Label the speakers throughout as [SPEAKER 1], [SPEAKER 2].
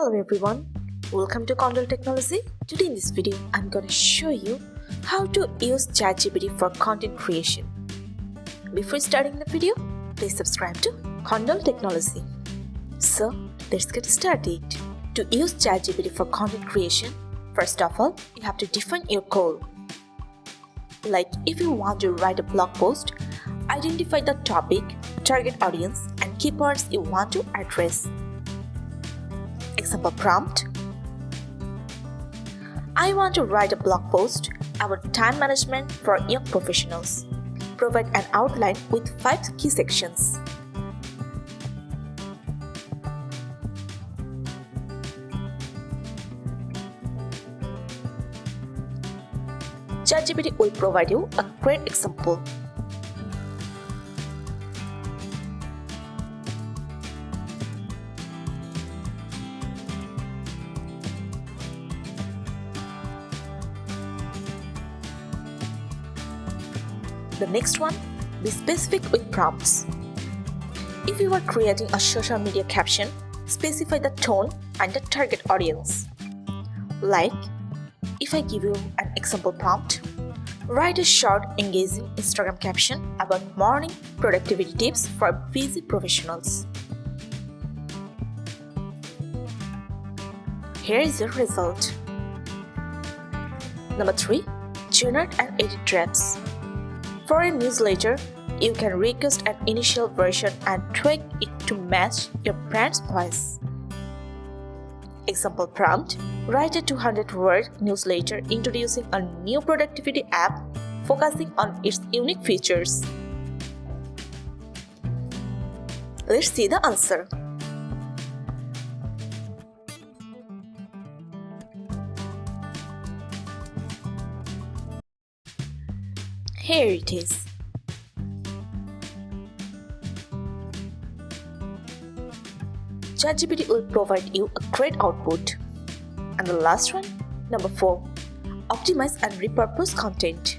[SPEAKER 1] Hello everyone, welcome to Condor Technology. Today in this video, I'm gonna show you how to use ChatGPT for content creation. Before starting the video, please subscribe to Condor Technology. So let's get started. To use ChatGPT for content creation, first of all, you have to define your goal. Like if you want to write a blog post, identify the topic, target audience, and keywords you want to address. Example prompt: I want to write a blog post about time management for young professionals. Provide an outline with 5 key sections. ChatGPT will provide you a great example. The next one, be specific with prompts. If you are creating a social media caption, specify the tone and the target audience. Like, if I give you an example prompt, write a short, engaging Instagram caption about morning productivity tips for busy professionals. Here is your result. Number 3, generate and edit drafts. For a newsletter, you can request an initial version and tweak it to match your brand's voice. Example prompt: write a 200-word newsletter introducing a new productivity app focusing on its unique features. Let's see the answer. Here it is. ChatGPT will provide you a great output. And the last one, number 4, optimize and repurpose content.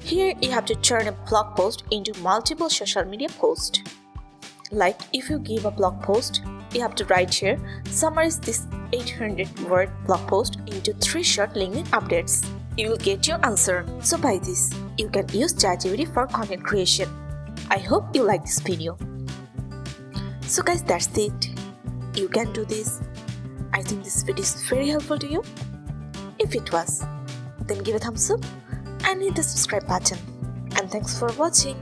[SPEAKER 1] Here you have to turn a blog post into multiple social media posts. Like if you give a blog post, you have to write here, summarize this 800-word blog post into 3 short LinkedIn updates. You will get your answer. So by this, you can use ChatGPT for content creation. I hope you like this video. So guys, that's it. You can do this. I think this video is very helpful to you. If it was, then give a thumbs up and hit the subscribe button. And thanks for watching.